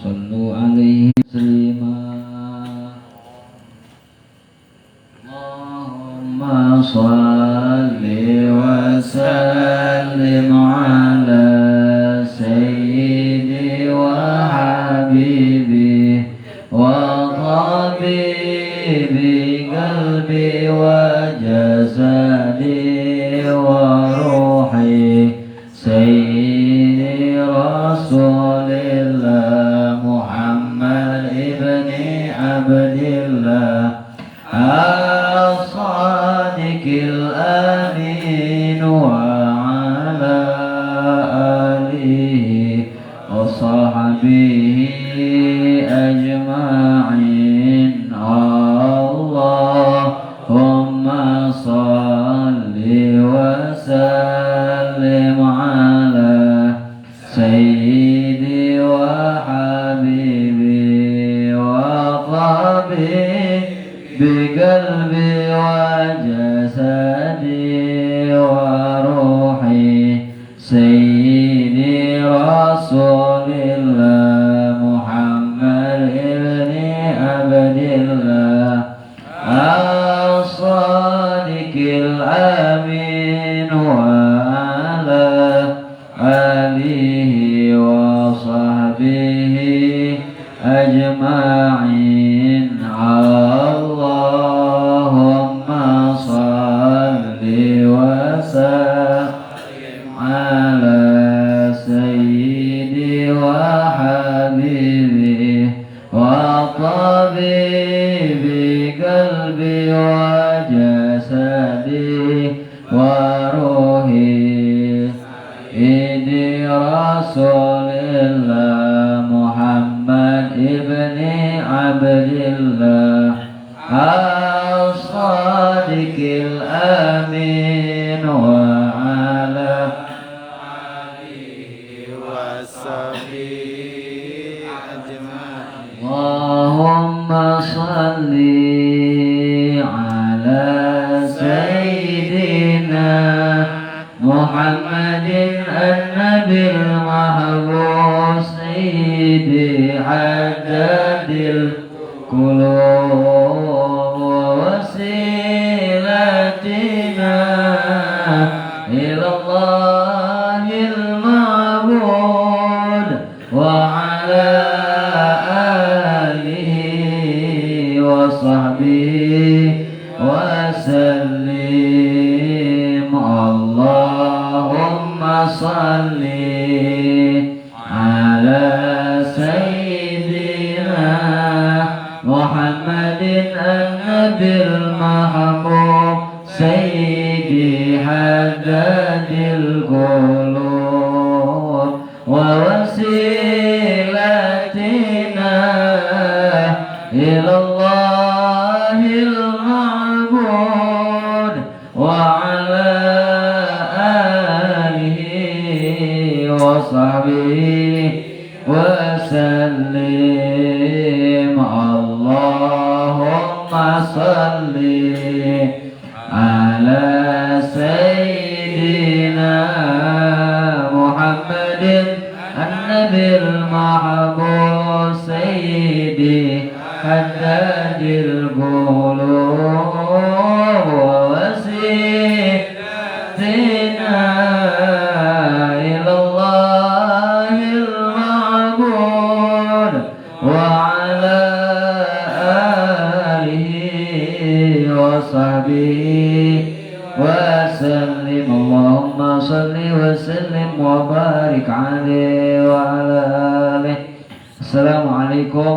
صلوا عليه تسليما اللهم صل وسلم على سيدي وحبيبي وطبيبي قلبي وجسدي وروحي سيدي رسول الله محمد ابن عبد الله الصادق الأمين وعلى آله وصحبه أجمعين اللهم صل وسلم على سيدي وحبيبي وطبيبي بقلبي وجسدي وروحي سيدي رسول الله محمد ابن عبد الله الصادق الأمين وعلى آله وصحبه أجمعين اللهم صل وسلم على سيدي وحبيبي وطبيبي قلبي وجسدي وروحي سيدي رسول الله محمد ابن عبد الله الصادق الأمين وعلى آله وصحبه أجمعين اللهم صل على سيدنا محمد النبي المحبوب سيدي حداد القلوب وسيلتنا إلى الله المعبود وعلى آله وصحبه وسلم اللهم صل على سيدنا محمد النبي المحبوب سيدي حداد القلوب ووسيلتنا إلى الله المعبود وعلى آله وصحبه وسلم اللهم صل على سيدنا محمد النبي المحبوب سيدي حداد القلوب ووسيلتنا إلى الله المعبود وعلى آله وصحبه وسلم اللهم صل وسلم وبارك عليه وعلى آله السلام عليكم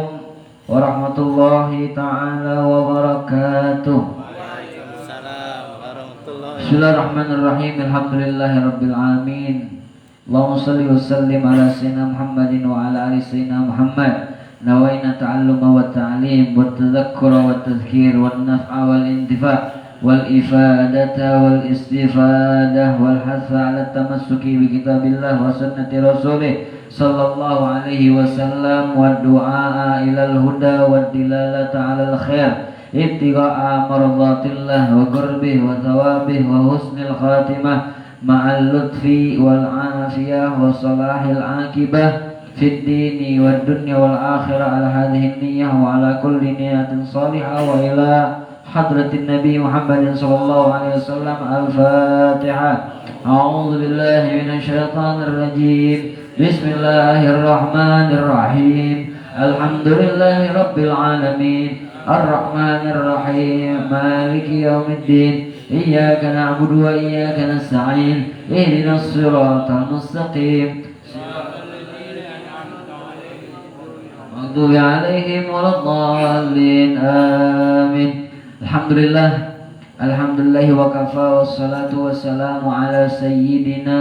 warahmatullahi ta'ala wabarakatuh. Bismillahirrahmanirrahim. Alhamdulillahi rabbil alamin. Allahumma salli wa sallim ala sayyidina Muhammadin wa ala ali sayyidina Muhammad. Nawaina ta'alluma wa ta'lim wa tadhakkura wa tadhkir wa naf'a wal intifa' wal ifadata wal istifadah wal hatha ala tamassuki bi kitabillah wa sunnati rasulih sallallahu alaihi wasallam wa du'a ilal huda wa dilalata alal khair ibtigha'a mardatillah wa qurbih wa thawabih wa husnil khatimah ma'al lutfi wal afiyah wa salahil akibah في الدين والدنيا والآخرة على هذه النية وعلى كل نية صالحة وإلى حضرة النبي محمد صلى الله عليه وسلم. الفاتحة. أعوذ بالله من الشيطان الرجيم. بسم الله الرحمن الرحيم. الحمد لله رب العالمين الرحمن الرحيم مالك يوم الدين إياك نعبد وإياك نستعين اهدنا الصراط المستقيم المغضوب عليهم ولا الضالين آمين. Alhamdulillah. Alhamdulillah wa kafa wassalatu wassalamu ala sayyidina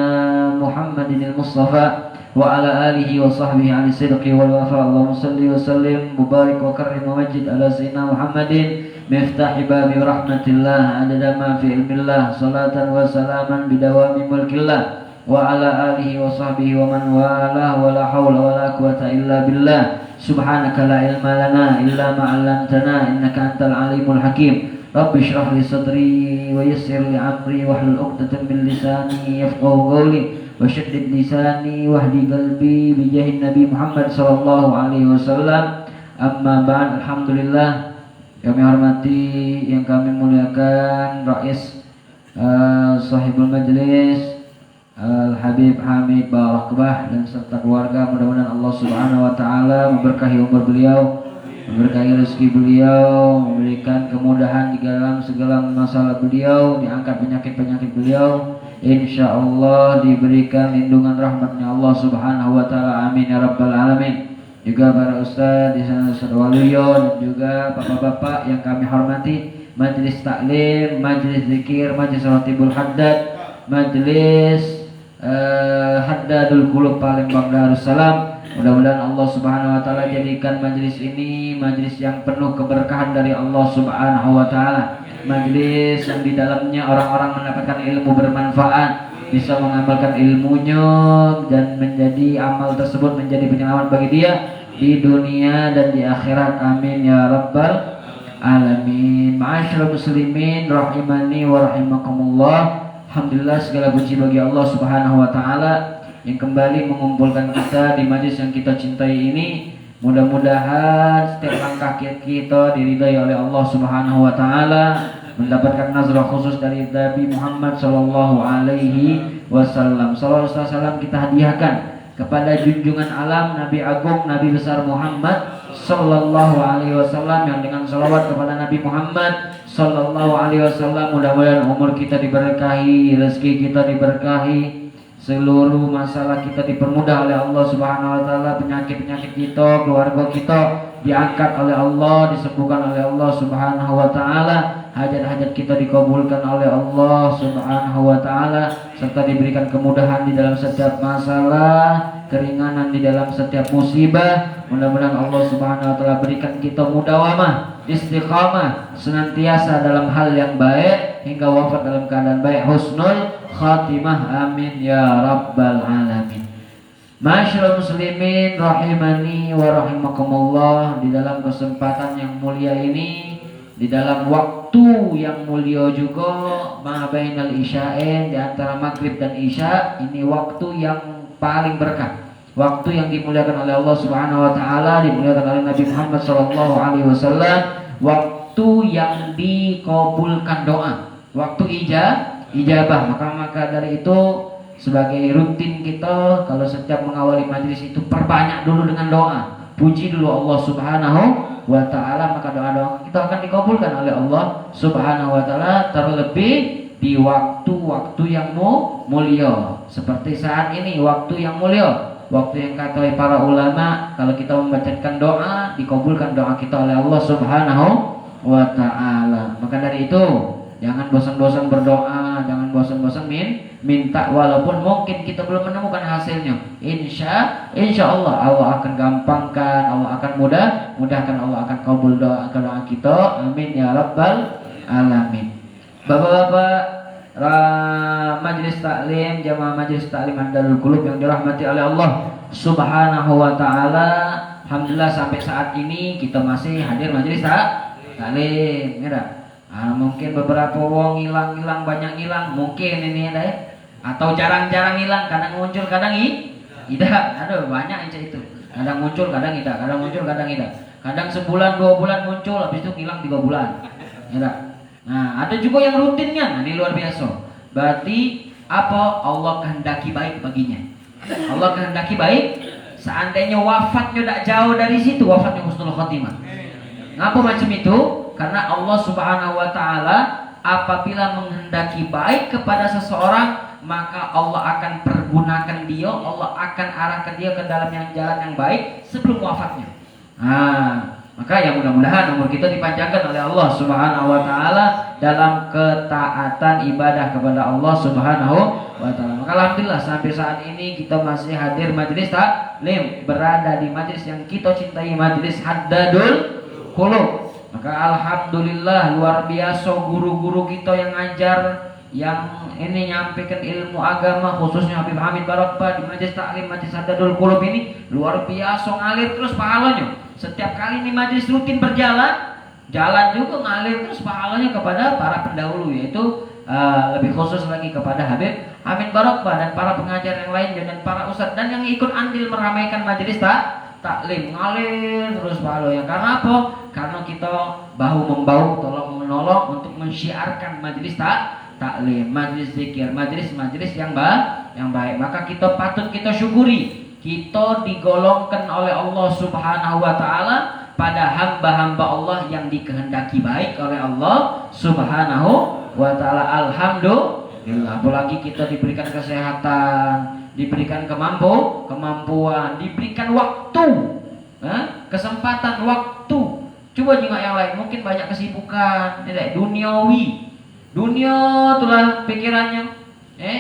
Muhammadin al-Mustafa wa ala alihi wa sahbihi ala sidqi wal wafa. Allahumma salli wa sallim mubarak wa karrim wa majid ala sayyidina Muhammadin miftahi babi rahmatillah adada ma fi ilmillah salatan wa salaman bidawami mulkillah wa ala alihi wa sahbihi wa man wala wa la hawla wa la quwata illa billah. Subhanaka la ilma lana illa ma 'allamtana innaka antal alimul hakim. Rabbi shrah li sadri wa yassir li amri wahlul 'uqdatam min lisani yafqahu qawli wa syaddid lisani wahdi qalbi bi jahin Nabi Muhammad sallallahu alaihi wasallam. Amma ba'd. Alhamdulillah, kami hormati yang kami muliakan Rais Sahibul Majlis Al-Habib Hamid Barakbah dan serta keluarga. Mudah-mudahan Allah Subhanahu wa taala memberkahi umur beliau, memberkahi rezeki beliau, memberikan kemudahan di dalam segala masalah beliau, diangkat penyakit-penyakit beliau, insyaallah diberikan lindungan rahmatnya Allah Subhanahu wa taala. Amin ya rabbal alamin. Juga para ustaz di sana, Ustaz Waluyo, dan juga bapak-bapak yang kami hormati, majelis taklim, majelis zikir, majelis ratibul haddad, majelis Haddadul Qulub Palembang Darussalam. Mudah-mudahan Allah Subhanahu wa taala jadikan majelis ini majelis yang penuh keberkahan dari Allah Subhanahu wa taala. Majelis yang di dalamnya orang-orang mendapatkan ilmu bermanfaat, bisa mengamalkan ilmunya dan menjadi amal tersebut menjadi penyelamat bagi dia di dunia dan di akhirat. Amin ya rabbal alamin. Ma'asyiral muslimin rahimani wa rahimakumullah. Alhamdulillah, segala puji bagi Allah Subhanahu wa taala yang kembali mengumpulkan kita di majlis yang kita cintai ini. Mudah-mudahan setiap langkah kita diridai oleh Allah Subhanahu wa taala, mendapatkan nazarah khusus dari Nabi Muhammad sallallahu alaihi wasallam. Sallallahu alaihi wasallam kita hadiahkan kepada junjungan alam Nabi Agung Nabi besar Muhammad sallallahu alaihi wasallam, yang dengan salawat kepada Nabi Muhammad sallallahu alaihi wasallam mudah-mudahan umur kita diberkahi, rezeki kita diberkahi, seluruh masalah kita dipermudah oleh Allah Subhanahu wa taala, penyakit-penyakit kita, keluarga kita diangkat oleh Allah, disembuhkan oleh Allah Subhanahu wa taala, hajat-hajat kita dikabulkan oleh Allah Subhanahu wa taala, serta diberikan kemudahan di dalam setiap masalah, keringanan di dalam setiap musibah. Mudah-mudahan Allah Subhanahu wa taala berikan kita mudawamah, istiqamah, senantiasa dalam hal yang baik hingga wafat dalam keadaan baik, husnul khatimah. Amin ya rabbal alamin. Ma'asyiral muslimin rahimani wa rahimakumullah. Di dalam kesempatan yang mulia ini, di dalam waktu yang mulia juga, ma bainal isya'in, di antara maghrib dan isya, ini waktu yang paling berkah, waktu yang dimuliakan oleh Allah Subhanahu wa taala, dimuliakan oleh Nabi Muhammad sallallahu alaihi wasallam, waktu yang dikabulkan doa, waktu ijabah. Maka dari itu sebagai rutin kita, kalau setiap mengawali majelis itu perbanyak dulu dengan doa, puji dulu Allah Subhanahu wa taala, maka doa-doa kita akan dikabulkan oleh Allah Subhanahu wa taala, terlebih di waktu-waktu yang mulia seperti saat ini, waktu yang mulia, waktu yang kata oleh para ulama, kalau kita membacakan doa dikabulkan doa kita oleh Allah Subhanahu wa taala. Maka dari itu jangan bosan-bosan berdoa, jangan bosan-bosan minta, walaupun mungkin kita belum menemukan hasilnya. Insya Allah Allah akan gampangkan, Allah akan mudahkan, Allah akan kabul doa kita. Amin ya rabbal alamin. Bapak-bapak majelis taklim, jamaah majelis taklim Haddadul Qulub yang dirahmati oleh Allah Subhanahu wa taala. Alhamdulillah sampai saat ini kita masih hadir majelis taklim, ya. Mungkin beberapa wong hilang, banyak hilang, mungkin ini ada ya. Atau jarang-jarang hilang, kadang muncul, kadang tidak. Aduh, banyak aja itu. Kadang muncul, kadang tidak. Kadang muncul, kadang tidak. Kadang sebulan, 2 bulan muncul, habis itu hilang 3 bulan. Ya. Nah, ada juga yang rutinnya. Nah, ini luar biasa. Berarti apa? Allah kehendaki baik baginya. Allah kehendaki baik. Seandainya wafatnya tidak jauh dari situ, wafatnya husnul khotimah. Ngapa macam itu? Karena Allah Subhanahu wa taala apabila menghendaki baik kepada seseorang, maka Allah akan pergunakan dia, Allah akan arahkan dia ke dalam jalan yang baik sebelum wafatnya. Nah, maka ya mudah-mudahan umur kita dipanjangkan oleh Allah Subhanahu wa taala dalam ketaatan ibadah kepada Allah Subhanahu wa taala. Maka alhamdulillah sampai saat ini kita masih hadir majelis taklim, berada di majelis yang kita cintai, majelis Haddadul Qulub. Maka alhamdulillah luar biasa guru-guru kita yang ngajar, yang ini nyampaikan ilmu agama, khususnya Habib Hamid Barakbah di majelis taklim majelis Haddadul Qulub ini luar biasa ngalir terus pahalanya. Setiap kali ini majelis rutin berjalan, jalan juga ngalir terus pahalanya kepada para pendahulu, yaitu lebih khusus lagi kepada Habib Hamid Barakbah dan para pengajar yang lain dan para ustadz dan yang ikut andil meramaikan majelis taklim, ngalir terus pahalanya. Karena apa? Karena kita bahu membahu, tolong menolong untuk mensyiarkan majelis taklim, majelis zikir, majelis yang baik. Maka kita patut kita syukuri, kita digolongkan oleh Allah Subhanahu wa taala pada hamba-hamba Allah yang dikehendaki baik oleh Allah Subhanahu wa taala. Alhamdulillah. Apalagi kita diberikan kesehatan, diberikan kemampuan, diberikan waktu, kesempatan waktu. Coba juga yang lain mungkin banyak kesibukan, duniawi, dunia itulah pikirannya.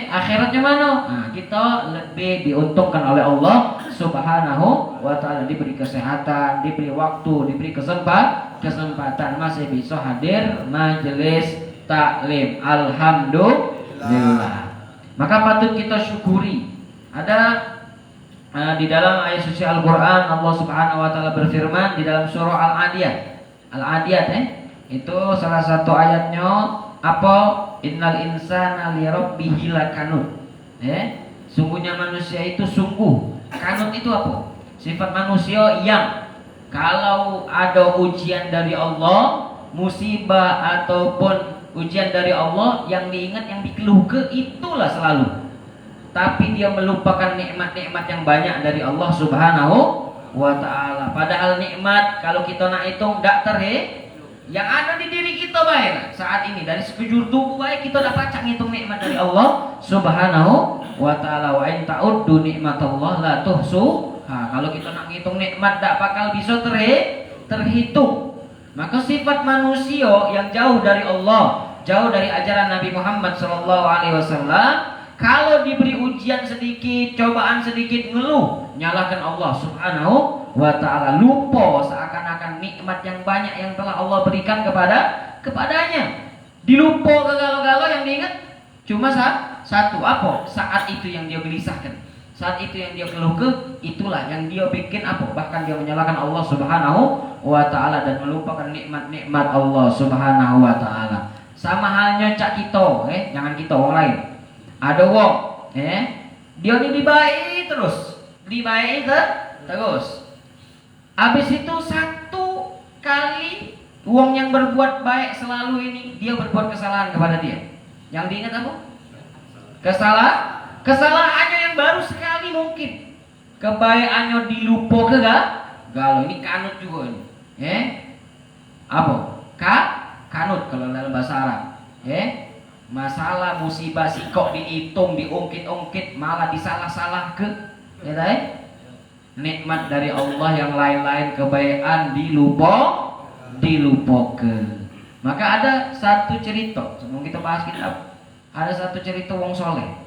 Akhiratnya mana? Nah, kita lebih diuntungkan oleh Allah Subhanahu wa taala, diberi kesehatan, diberi waktu, diberi kesempatan masih bisa hadir majelis taklim. Alhamdulillah. Maka patut kita syukuri. Ada di dalam ayat suci Al-Qur'an Allah Subhanahu wa taala berfirman di dalam surah Al-Adiyat. Al-Adiyat itu salah satu ayatnya apa? Innal insana li rabbihi lakanut. Sungguhnya manusia itu sungguh. Kanut itu apa? Sifat manusia yang kalau ada ujian dari Allah, musibah ataupun ujian dari Allah, yang diingat, yang dikeluhkan itulah selalu. Tapi dia melupakan nikmat-nikmat yang banyak dari Allah Subhanahu wa taala. Padahal nikmat kalau kita nak hitung enggak yang ada di diri kita baik saat ini, dari sekujur tubuh baik kita dapat ngitung nikmat dari Allah Subhanahu wa taala. Wa in ta'uddu nikmatallah la tuhsuha. Kalau kita nak ngitung nikmat tak bakal bisa terhitung. Maka sifat manusia yang jauh dari Allah, jauh dari ajaran Nabi Muhammad sallallahu alaihi wasallam, kalau diberi ujian sedikit, cobaan sedikit, ngeluh, nyalakan Allah Subhanahu wa ta'ala, lupa seakan-akan nikmat yang banyak yang telah Allah berikan kepadanya. Dilupa galau-galau, yang diingat cuma satu, apa? Saat itu yang dia gelisahkan, saat itu yang dia keluhkan, itulah yang dia bikin apa? Bahkan dia menyalahkan Allah Subhanahu wa ta'ala dan melupakan nikmat-nikmat Allah Subhanahu wa ta'ala. Sama halnya cak kita, jangan kita, orang lain. Ada wong, dia ini dibaik terus, terus. Habis itu satu kali wong yang berbuat baik selalu ini dia berbuat kesalahan kepada dia. Yang diingat apa? Kesalahannya yang baru sekali mungkin. Kebaikannya dilupa galau. Ini kanut juga ini. Apa? Kanut kalau dalam bahasa Arab. Masalah musibah kok dihitung, diungkit-ungkit, malah disalah-salah ke. Nikmat dari Allah yang lain-lain, kebaikan dilupakan. Maka ada satu cerita sebelum kita bahas kitab. Ada satu cerita wong soleh.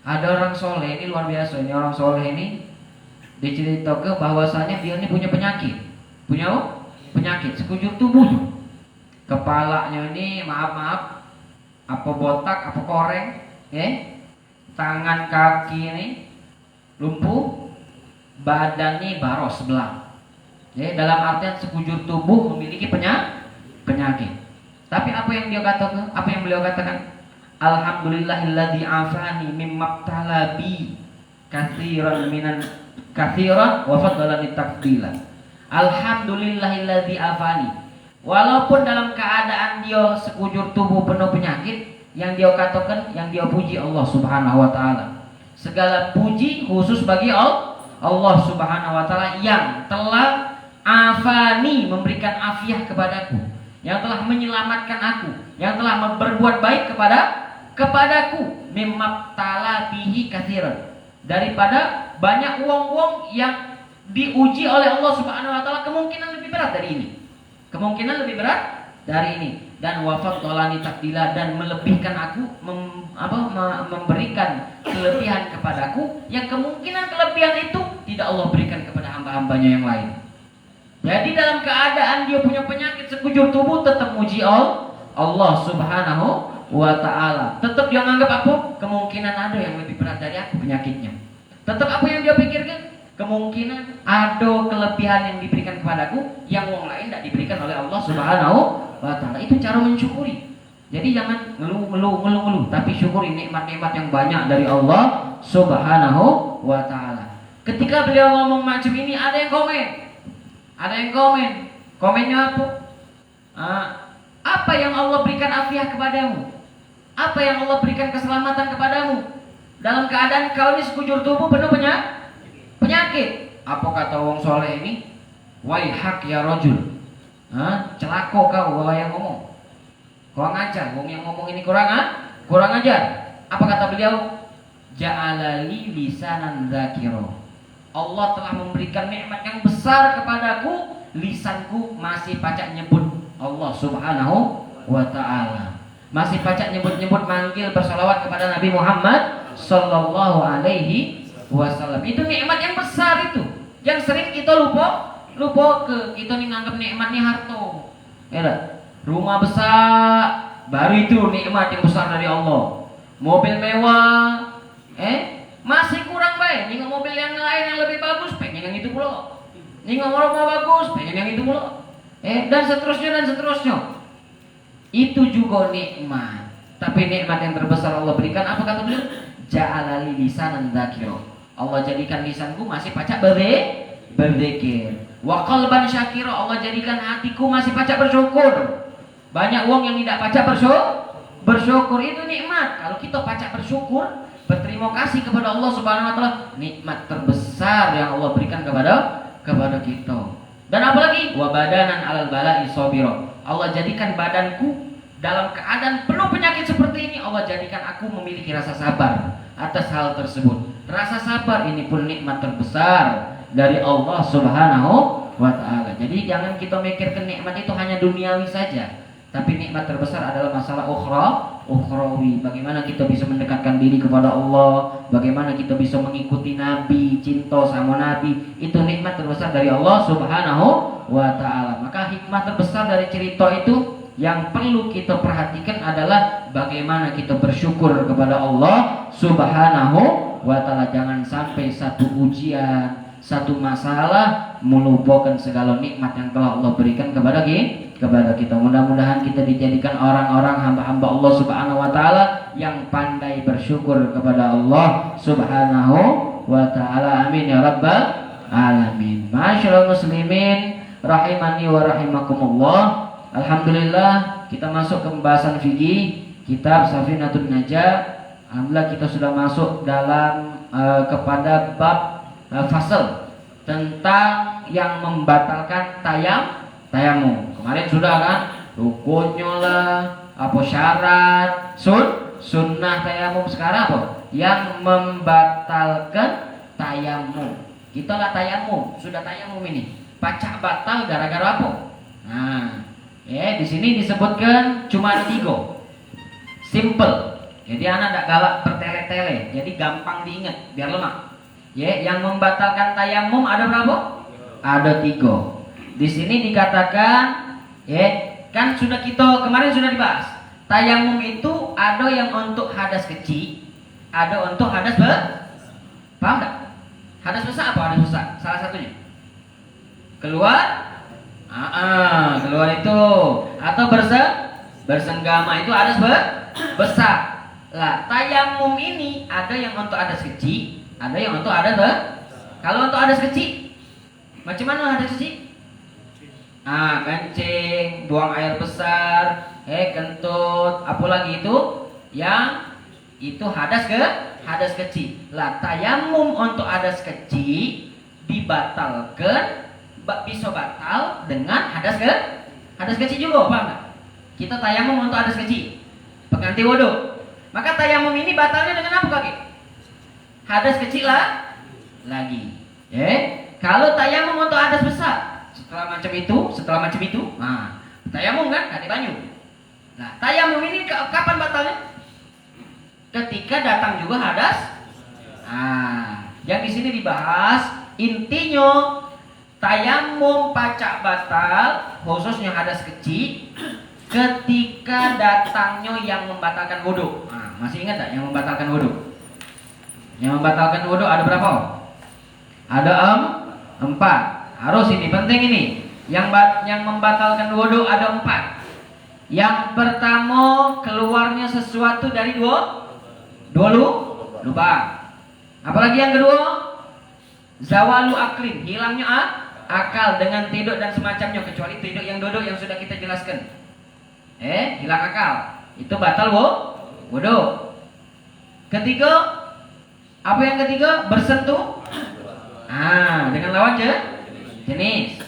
Ada orang soleh ini luar biasa. Ini orang soleh ini diceritakan bahwasanya dia ini punya penyakit. Punya apa? Penyakit sekujur tubuhnya. Kepalanya ini maaf apa botak, apa koreng, tangan kaki ini lumpuh, badannya baros sebelah. Dalam artian sekujur tubuh memiliki penyakit. Tapi apa yang dia katakan? Apa yang beliau katakan? Alhamdulillahilladzi afani mimma talabi katsiran katsiran wa faddalani tafdila. Alhamdulillahilladzi afani. Walaupun dalam keadaan dia sekujur tubuh penuh penyakit, yang dia katakan, yang dia puji Allah Subhanahu wa taala. Segala puji khusus bagi Allah Subhanahu wa taala yang telah afani, memberikan afiah kepadaku, yang telah menyelamatkan aku, yang telah berbuat baik kepadaku, mimmaktala bihi katsiran, daripada banyak uang-uang yang diuji oleh Allah Subhanahu wa taala, kemungkinan lebih berat dari ini. Kemungkinan lebih berat dari ini. Dan wafat tolani takdila, dan melebihkan aku, memberikan kelebihan kepadaku yang kemungkinan kelebihan itu tidak Allah berikan kepada hamba-hambanya yang lain. Jadi dalam keadaan dia punya penyakit sekujur tubuh, tetap muji Allah Subhanahu wa ta'ala. Tetap dia anggap apa? Kemungkinan ada yang lebih berat dari aku penyakitnya. Tetap apa yang dia pikirkan? Kemungkinan ada kelebihan yang diberikan kepadaku yang orang lain tidak diberikan oleh Allah Subhanahu wa ta'ala. Itu cara mensyukuri. Jadi jangan ngeluh, tapi syukuri nikmat-nikmat yang banyak dari Allah Subhanahu wa ta'ala. Ketika beliau ngomong macam ini, ada yang komen. Komennya apa? Apa yang Allah berikan afiah kepadamu? Apa yang Allah berikan keselamatan kepadamu? Dalam keadaan kau ini sekujur tubuh penuh penyakit. Apa kata wong soleh ini? Waihak ya rajul. Celako kau yang ngomong. Kurang ajar, wong yang ngomong ini kurang ajar. Apa kata beliau? Ja'alali lisanan dzakira. Allah telah memberikan nikmat yang besar kepadaku, lisanku masih pacak nyebut Allah Subhanahu wa ta'ala. Masih pacak nyebut-nyebut, manggil, bersalawat kepada Nabi Muhammad sallallahu alaihi wasallam. Itu nikmat yang besar itu, yang sering kita lupa kita nih nganggap nikmat nih harta. Ya, rumah besar baru itu nikmat yang besar dari Allah. Mobil mewah, masih kurang baik. Nih mobil yang lain yang lebih bagus, pengen yang itu pula. Nih rumah bagus, pengen yang itu pula. Dan seterusnya. Itu juga nikmat. Tapi nikmat yang terbesar Allah berikan, apa kata beliau? Ja'alali lisanan dzakira. Allah jadikan lisanku masih pacak berzikir. Wa qalban syakira. Allah jadikan hatiku masih pacak bersyukur. Banyak uang yang tidak pacak bersyukur, itu nikmat. Kalau kita pacak bersyukur, berterima kasih kepada Allah Subhanahu wa taala, nikmat terbesar yang Allah berikan kepada kita. Dan apalagi wa badanan alal bala'i sabira. Allah jadikan badanku dalam keadaan penuh penyakit seperti ini, Allah jadikan aku memiliki rasa sabar atas hal tersebut. Rasa sabar ini pun nikmat terbesar dari Allah Subhanahu wa ta'ala. Jadi jangan kita mikirkan nikmat itu hanya duniawi saja, tapi nikmat terbesar adalah masalah ukhrawi. Bagaimana kita bisa mendekatkan diri kepada Allah, bagaimana kita bisa mengikuti Nabi, cinta sama Nabi. Itu nikmat terbesar dari Allah Subhanahu wa ta'ala. Maka hikmah terbesar dari cerita itu yang perlu kita perhatikan adalah bagaimana kita bersyukur kepada Allah Subhanahu wa ta'ala. Jangan sampai satu ujian, satu masalah melupakan segala nikmat yang telah Allah berikan kepada kita. Mudah-mudahan kita dijadikan orang-orang hamba-hamba Allah Subhanahu wa ta'ala yang pandai bersyukur kepada Allah Subhanahu wa ta'ala. Amin ya rabbal alamin. Masyaallah muslimin rahimani wa rahimakumullah. Alhamdulillah, kita masuk ke pembahasan fikih kitab Safinatun Najah. Alhamdulillah kita sudah masuk dalam kepada bab fasal tentang yang membatalkan tayamum. Kemarin sudah kan, rukunnya lah, apa syarat, sunnah tayamum. Sekarang apa? Yang membatalkan tayamum. Kita lah tayamum, sudah tayamum ini. Pacak batal gara-gara apa? Nah, di sini disebutkan cuma ada 3. Simple. Jadi anak tidak galak bertele-tele. Jadi gampang diingat biar lemak. Yang membatalkan tayamum ada berapa? Ada 3. Di sini dikatakan, kan sudah kita kemarin sudah dibahas. Tayamum itu ada yang untuk hadas kecil, ada untuk hadas besar. Paham tak? Hadas besar apa? Hadas besar. Salah satunya. Keluar itu, atau bersenggama itu hadas besar. Lah, tayamum ini ada yang untuk hadas kecil, ada yang untuk hadas Kalau untuk hadas kecil, macam mana hadas kecil? Kencing, buang air besar, kentut, apalagi itu yang itu hadas kecil. Lah tayamum untuk hadas kecil dibatalkan, bisa batal dengan hadas kecil juga, paham nggak? Kita tayamum untuk hadas kecil, pengganti wudu. Maka tayamum ini batalnya dengan apa kaki? Hadas kecil lah lagi. Kalau tayamum untuk hadas besar, setelah macam itu, tayamum kan ganti banyu. Nah, tayamum ini kapan batalnya? Ketika datang juga hadas. Yang di sini dibahas intinya tayamum pacak batal, khususnya hadas kecil, ketika datangnya yang membatalkan wudu. Masih ingat tak yang membatalkan wudu? Yang membatalkan wudu ada berapa? Ada 4. Harus ini penting ini. Yang membatalkan wudu ada 4. Yang pertama, keluarnya sesuatu dari dua lubang. Apalagi yang kedua, zawalu aklin, hilangnya akal dengan tidur dan semacamnya, kecuali tidur yang duduk yang sudah kita jelaskan. Hilang akal, itu batal wudu. Ketiga, apa yang ketiga? Bersentuh dengan lawan jenis.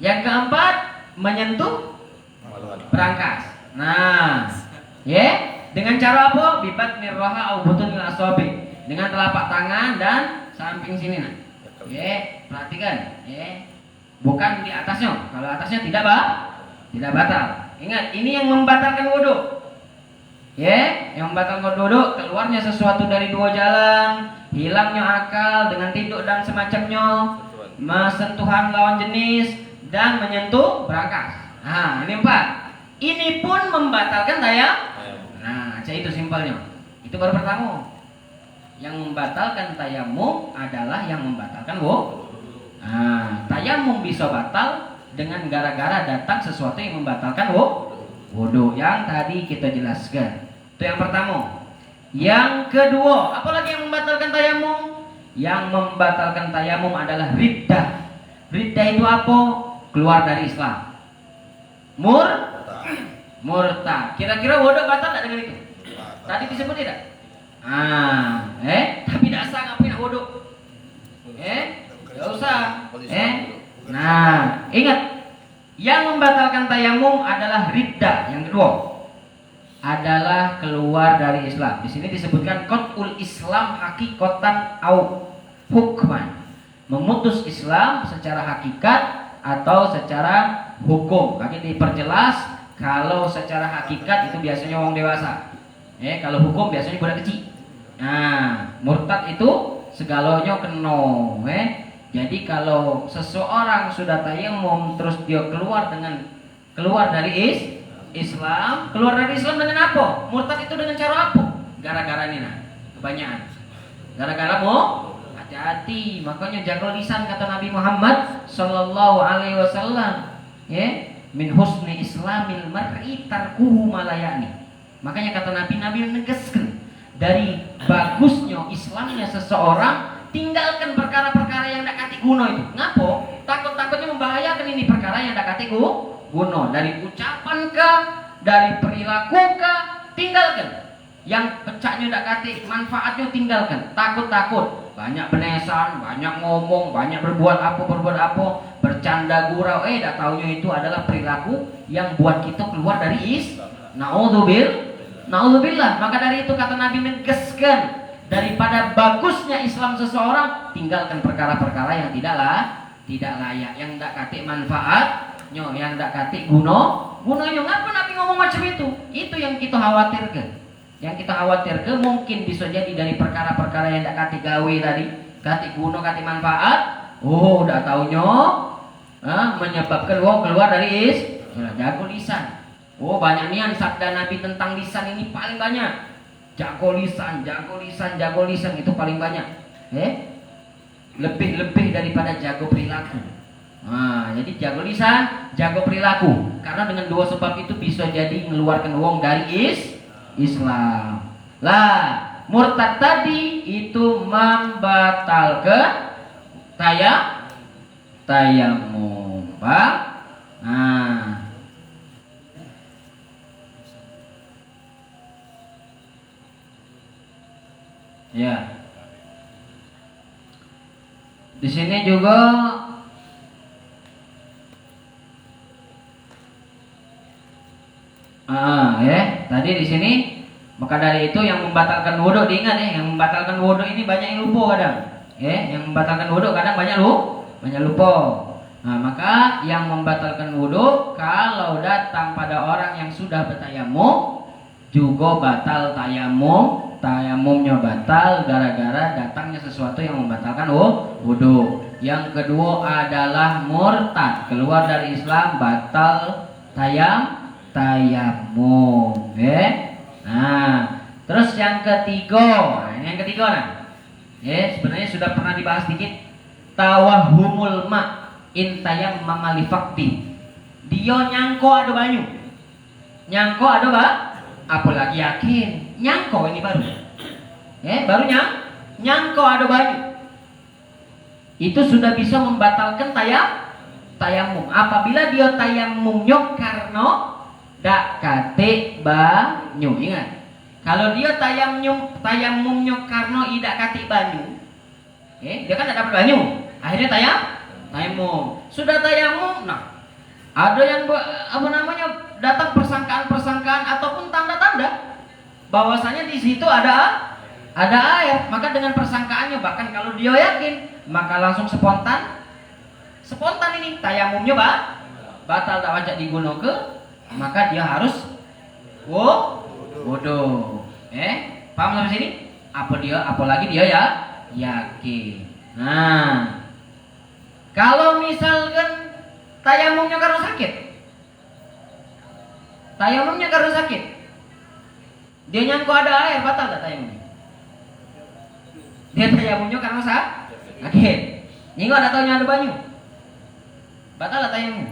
Yang keempat, menyentuh berangkas. Dengan cara apa? Bibat mirroha au butun asobi, dengan telapak tangan dan samping sini. Perhatikan, bukan di atasnya. Kalau atasnya tidak batal. Ingat, ini yang membatalkan wudu. Yang membatalkan wudu, keluarnya sesuatu dari dua jalan, hilangnya akal dengan tidur dan semacamnya, sentuhan lawan jenis, dan menyentuh berangkas. Ini 4. Ini pun membatalkan tayamum. Itu simpelnya. Itu baru pertama. Yang membatalkan tayamum adalah yang membatalkan wudu. Tayamum bisa batal dengan gara-gara datang sesuatu yang membatalkan wudu yang tadi kita jelaskan. Itu yang pertama. Yang kedua, apalagi yang membatalkan tayamum? Yang membatalkan tayamum adalah riddah. Riddah itu apa? Keluar dari Islam. Murtad. Kira-kira wudu batal tidak dengan itu? Tadi disebut tidak? Tapi tidak sah ngapain wudu? Tidak usah. Ingat, yang membatalkan tayamum adalah riddah. Yang kedua adalah keluar dari Islam. Di sini disebutkan qat'ul Islam hakikatan au hukman, memutus Islam secara hakikat atau secara hukum. Kaki diperjelas, kalau secara hakikat itu biasanya orang dewasa. Kalau hukum biasanya budak kecil. Murtad itu segalanya kena. Jadi kalau seseorang sudah tayamum terus dia keluar dari Islam, keluar dari Islam dengan apa? Murtad itu dengan cara apa? Gara-gara ini kebanyakan. Gara-gara hati-hati, makanya jaga lisan kata Nabi Muhammad sallallahu alaihi wasallam. Min husni islamil mar'i tarkuhu malayani. Makanya kata Nabi menegaskan dari bagusnya Islamnya seseorang, tinggalkan perkara-perkara yang tidak kati guna itu. Ngapo? Takut-takutnya membahayakan ini perkara yang tidak kati guna. Dari ucapan kah, dari perilaku kah, tinggalkan. Yang pecahnya tidak kati manfaatnya tinggalkan. Takut-takut, banyak penesan, banyak ngomong, banyak berbuat apa, bercanda gurau. Tak taunya itu adalah perilaku yang buat kita keluar dari Islam. Naudzubillah. Maka dari itu kata Nabi menegaskan, daripada bagusnya Islam seseorang, tinggalkan perkara-perkara yang tidak layak, yang tidak katik manfaatnya, yang tidak katik gunanya. Ngapa Nabi ngomong macam itu? Itu yang kita khawatirkan. Yang kita khawatirkan mungkin bisa jadi dari perkara-perkara yang tidak katik gawe tadi, katik guna, katik manfaat. Udah taunya menyebabkan keluar dari Islam. Jago lisan. Banyak nian sabda Nabi tentang lisan ini paling banyak. Jago lisan itu paling banyak. Lebih daripada jago perilaku. Jadi jago lisan, jago perilaku. Karena dengan dua sebab itu bisa jadi mengeluarkan wong dari Islam. Murtad tadi itu membatalkan tayamum. Paham? Nah, ya. Di sini juga tadi di sini maka dari itu yang membatalkan wudhu diingat ya, yang membatalkan wudhu ini banyak yang lupa kadang. Yang membatalkan wudhu kadang banyak lupa. Nah, maka yang membatalkan wudhu kalau datang pada orang yang sudah bertayamum juga batal tayamum. Tayamumnya batal gara-gara datangnya sesuatu yang membatalkan wudhu. Yang kedua adalah murtad, keluar dari Islam, batal tayamum. Nah, terus yang ketiga, sebenarnya sudah pernah dibahas dikit. Tawahumul ma intayam mamali fakti. Dia nyangko ada banyu. Nyangko ada apalagi yakin. Nyangko ini baru. Baru nyangko ada banyu. Itu sudah bisa membatalkan tayamum. Apabila dia tayamumnya karena dak kate banyu. Ingat. Kalau dia tayamumnya karena idak kate banyu. Dia kan tidak dapat banyu. Akhirnya tayamum. Sudah tayamum, nah ada yang datang persangkaan ataupun tanda-tanda bahwasanya di situ ada air. Maka dengan persangkaannya, bahkan kalau dia yakin, maka langsung spontan ini tayamumnya batal, tak wajib digunakan, maka dia harus wudhu. Paham sampai sini? Apalagi dia ya yakin. Nah, kalau misalkan tayamumnya karena sakit, dia nyangkut ada air, batal tak tayamumnya? Dia tayamumnya karena sakit. Nyinggo ada taunya ada banyu, batal tak tayamum?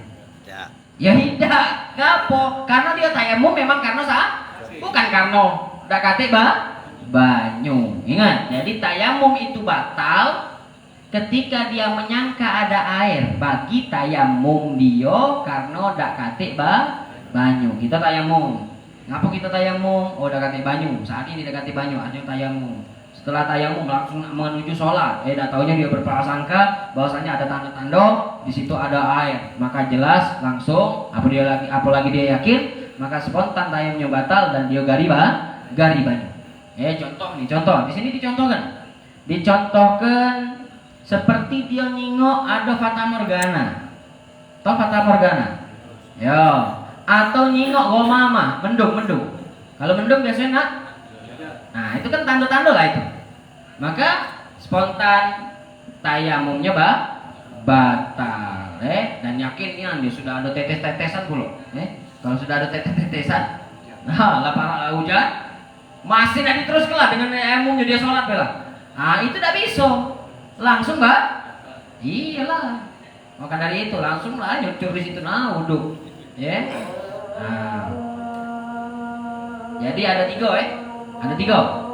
Ya tidak. Kenapa? Karena dia tayamum memang karena bukan karena dak kate banyu. Ingat, jadi tayamum itu batal ketika dia menyangka ada air. Bagi tayamum dia karena dak kate banyu. Kita tayamum. Ngapa kita tayamum? Oh, dak kate banyu. Saat ini dak kate banyu, ada tayamum. Setelah tayamum langsung menuju sholat. Dak taunya dia berprasangka bahwasanya ada tanda-tanda di situ ada air. Maka jelas langsung apalagi dia yakin, maka spontan tayamumnya batal dan dia gari banyu. Contoh di sini dicontohkan seperti dia nyingok ada fata morgana. Tahu fata morgana? Ya. Atau nyingok gomama, mendung. Kalau mendung biasanya nah itu kan tanda-tanda lah itu. Maka spontan tayamumnya batal. Dan yakin dia sudah ada tetes-tetesan pula. Kalau sudah ada tetes-tetesan, nah para hujan masih nanti terus kelah dengan tayamumnya dia sholat bela. Nah itu tidak bisa langsung iyalah. Maka dari itu langsung lah nyucur di situ wudhu. Nah, jadi ada tiga.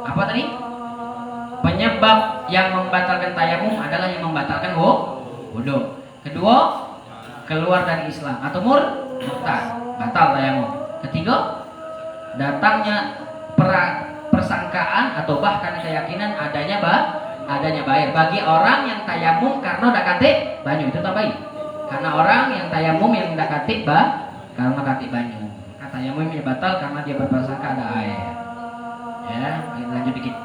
Apa tadi? Penyebab yang membatalkan tayamum adalah yang membatalkan wudhu. Kedua, keluar dari Islam atau murtad, batal tayamum. Ketiga, datangnya persangkaan atau bahkan keyakinan adanya air. Bagi orang yang tayamum karena dak kate banyu, itu tambahin. Karena orang yang tayamum yang dak kate karena kate banyu. Tayamumnya batal karena dia berprasangka ada air. Kita lanjut dikit.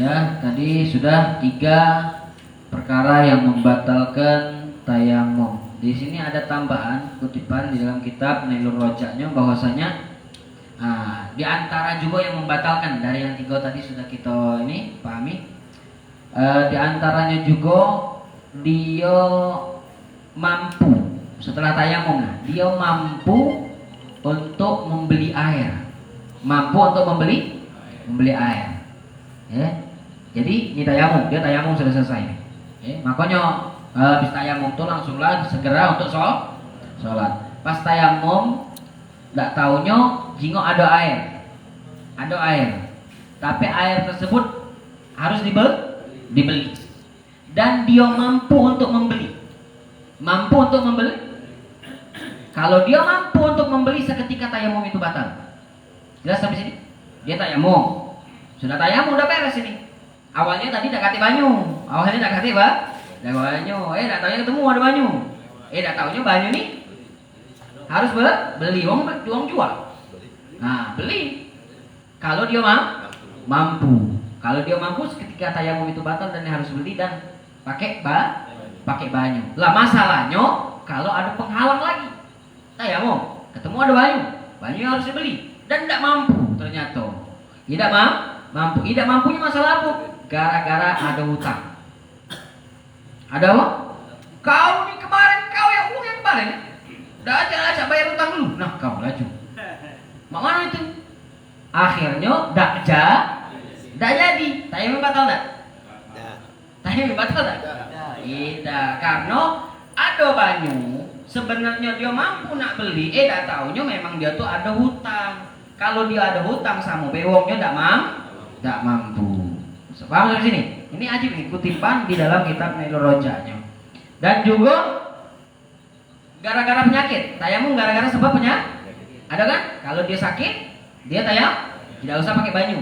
Ya, tadi sudah 3 perkara yang membatalkan tayamum. Di sini ada tambahan kutipan di dalam kitab Nailur Roja'nya bahwasanya di antara juga yang membatalkan dari yang 3 tadi sudah kita ini pahami. Di antaranya juga dia mampu setelah tayamum, dia mampu untuk membeli air, mampu untuk membeli air. Ya. Jadi ini tayamum, dia tayamum sudah selesai. Ya. Makanya habis tayamum tuh langsunglah segera untuk sholat. Pas tayamum, tidak taunya jinggo ada air, tapi air tersebut harus dibeli, dan dia mampu untuk membeli. Kalau dia mampu untuk membeli seketika tayamum itu batal. Jelas sampai sini? Dia tayamum. Sudah tayamum, udah beres ini. Awalnya tadi tak kati banyu. Tak taunya ketemu ada banyu. Tak taunya banyu nih harus beli, uang jual. Nah, beli. Kalau dia mampu. Kalau dia mampu ketika tayamum itu batal dan dia harus beli dan pakai banyu. Lah masalahnya kalau ada penghalang lagi. Tayamum, ketemu ada banyu harus dibeli dan tidak mampu ternyata. Tidak mampunya masalah apa? Gara-gara ada hutang. Ada apa? Kau nih kemarin kau yang uang yang kemarin. Udah aja bayar hutang dulu. Nah, kau laju. Mana itu? Akhirnya tidak jadi. Tayamum batal enggak? Tayamum batal enggak? Tidak, karena ada banyu. Sebenarnya dia mampu nak beli, tidak taunya memang dia tuh ada hutang. Kalau dia ada hutang sama bewongnya tidak mampu. Paham dari sini? Ini ajib nih kutipan di dalam kitab Nailur Roja'nya. Dan juga gara-gara penyakit. Tayamum gara-gara sebab penyakit. Ada kan? Kalau dia sakit, dia tidak usah pakai banyu.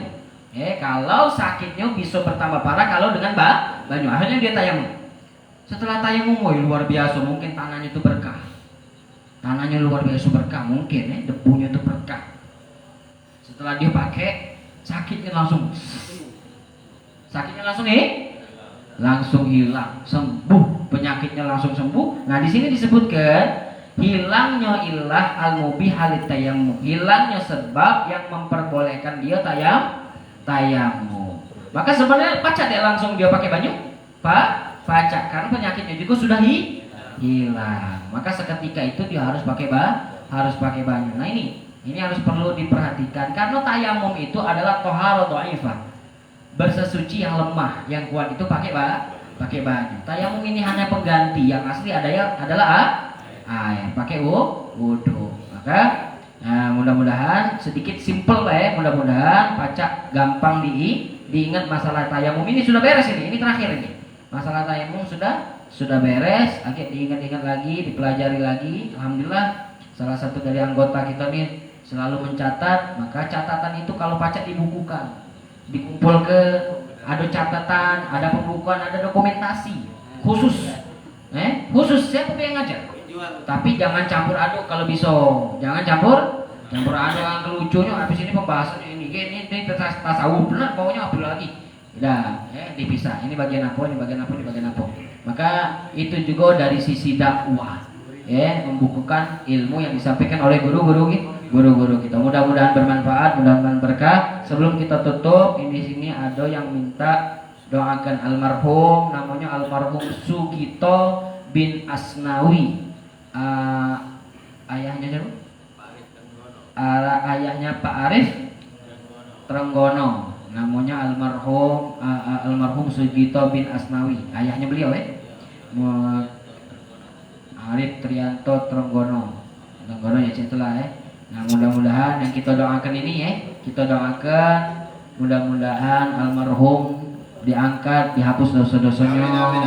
Kalau sakitnya bisa bertambah parah kalau dengan banyu. Akhirnya dia tayamum. Setelah tayamum, luar biasa, mungkin tanahnya itu berkah. Tanahnya luar biasa berkah, mungkin debunya itu berkah. Setelah dia pakai, sakitnya langsung hilang, sembuh, penyakitnya langsung sembuh. Nah, di sini disebutkan hilangnya ilah al-mubih tayammum, hilangnya sebab yang memperbolehkan dia tayamum. Maka sebenarnya pacat dia langsung dia pakai banyu, pacak karena penyakitnya juga sudah hilang. Maka seketika itu dia harus pakai banyu. Nah, ini harus perlu diperhatikan karena tayamum itu adalah toharo dhaifah, bersesuci yang lemah, yang kuat itu pakai banyu. Tayamum ini hanya pengganti, yang asli adalah air, pakai wudu. Maka mudah-mudahan sedikit simple mudah-mudahan pacak gampang diingat masalah tayamum ini sudah beres ini terakhir ini. Masalah tayamum sudah beres, akhirnya diingat-ingat lagi, dipelajari lagi. Alhamdulillah salah satu dari anggota kita nih selalu mencatat, maka catatan itu kalau pacak dibukukan, dikumpul ke ada catatan, ada pembukuan, ada dokumentasi khusus. Khusus siapa yang ngajar? Tapi jangan campur aduk kalau bisa. Jangan campur aduk yang lucunya habis ini pembahasannya ini tasawuf benar pokoknya apa lagi. Dipisah. Ini bagian apa, ini bagian apa. Maka itu juga dari sisi dakwah. Membukukan ilmu yang disampaikan oleh guru-guru kita. Mudah-mudahan bermanfaat, mudah-mudahan berkah. Sebelum kita tutup, di sini ada yang minta doakan almarhum, namanya almarhum Sugito bin Asnawi. Ayahnya siapa? Ayahnya Pak Arif Trenggono. Namanya almarhum Sugito bin Asnawi. Ayahnya beliau Arif Trianto Trenggono ya itulah Nah, mudah-mudahan yang kita doakan ini kita doakan mudah-mudahan almarhum diangkat, dihapus dosa-dosanya,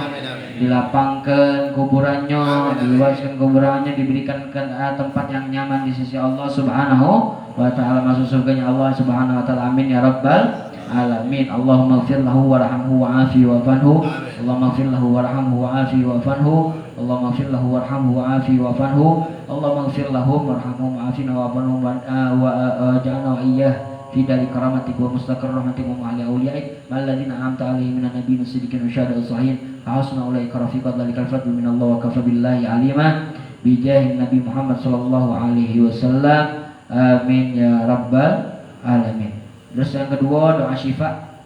dilapangkan kuburannya, diluaskan kuburannya, diberikan tempat yang nyaman di sisi Allah Subhanahu wa taala, masuk surganya Allah Subhanahu wa taala. Amin ya rabbal alamin. Allahumma ighfir lahu warhamhu wa'afi wa'fanhu. Allahumma ighfir lahu warhamhu wa'afi wa'fanhu. Allahumma ighfir lahu warhamhu wa'afi wa'fanhu. Allahumma ighfir lahum warhamhum wa'afina wa'fanhum wa ja'alna iyyah fi dari karamatik wa mustaqarr rahmatik wa ma'ali awliyaik ma'alladzina an'amta 'alaihim minan nabiyyin siddiqin wa syuhada'i was-salihin hasuna ulaika rafiqa dzalikal fadlu minallah wa kafa billahi 'alima bijahi Nabi Muhammad sallallahu alaihi wasallam. Amin ya rabbal alamin. Terus yang kedua doa syifa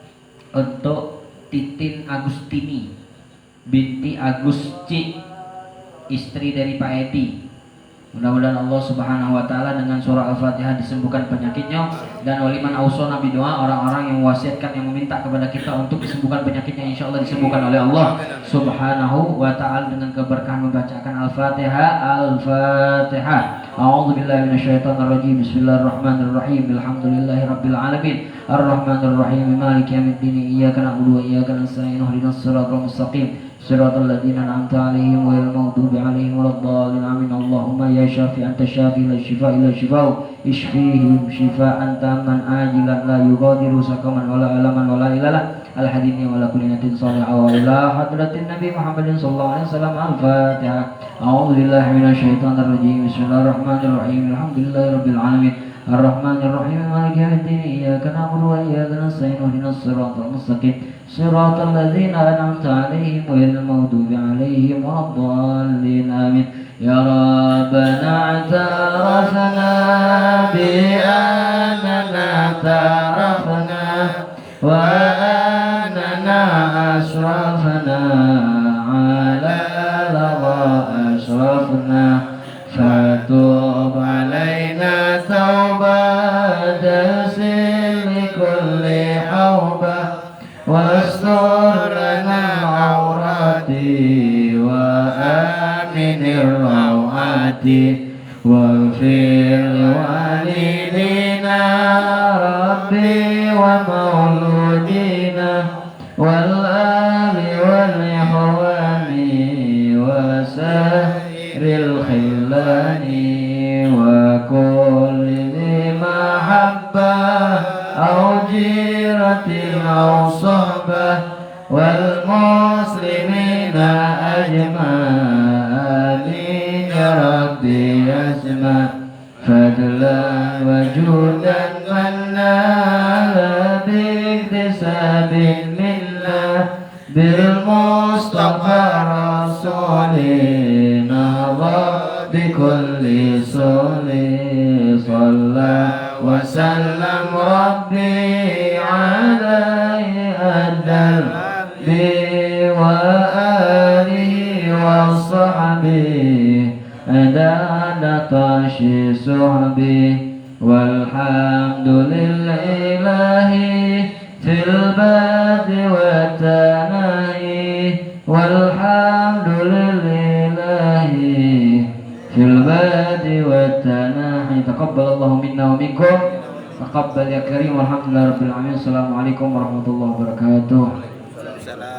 untuk Titin Agustini binti Agusci, istri dari Pak Edi. Mudah-mudahan Allah Subhanahu wa taala dengan surah Al-Fatihah disembuhkan penyakitnya, dan waliman ausona bidoa, orang-orang yang wasiatkan, yang meminta kepada kita untuk disembuhkan penyakitnya, insya Allah disembuhkan oleh Allah Subhanahu wa taala dengan keberkahan membacakan Al-Fatihah. Al-Fatihah. A'udzubillahi minasyaitonirrajim. Bismillahirrahmanirrahim. Alhamdulillahirabbil alamin. Arrahmanirrahim. Maliki yaumiddin. Iyyaka na'budu wa iyyaka nasta'in. Ihdinas siratal mustaqim. Siratal ladzina an'amta 'alaihim ghairil maghdubi 'alaihim waladdallin. Amin. Allahumma ya syafi anta syafi la shifa illa shifau ishfihim shifaan tamman ajilan la yughadiru saqaman wala alaman wala ilala al-hadini wala kullinatin salihah wa ila hadratin nabi Muhammadin sallallahu alaihi wasallam. Al-Fatihah. A'udzu billahi minasyaitonir rajim. Bismillahirrahmanirrahim. Alhamdulillahirabbil alamin. Ar-Rahmanir-Rahim. Maliki yaumiddin. Iyyaka na'budu wa iyyaka nasta'in. Ihdinas siratal mustaqim. Siratal ladzina an'amta 'alaihim ghairil maghdubi 'alaihim waladdallin. Amin. Ya Rabbana a'tarafna bi annana tarafna wa annana asrafna 'ala ladha asrafna fatub 'alaina taubatan likulli haubah wastur lana aurati wa aminir rawati waghfir liwalidina rabbi wa mauludina wal ali wal ikhwani wa sahril khilani wa kulli dhi mahabbah أو جيرة أو صحبة والمسلمين أجمعين يا ربي أسمع فضلا وجودا منا باكتساب منا بالمصطفى رسولنا بكل صلي صلى وسلم ربي عليه أدل وآله وصحبه عدد طاشي صحبه والحمد لله في الباد والتناهي والحمد لله في الباد والتناهي. تقبل الله منا ومنكم. تقبل يا كريم والحمد لله رب العالمين. Assalamualaikum warahmatullahi wabarakatuh.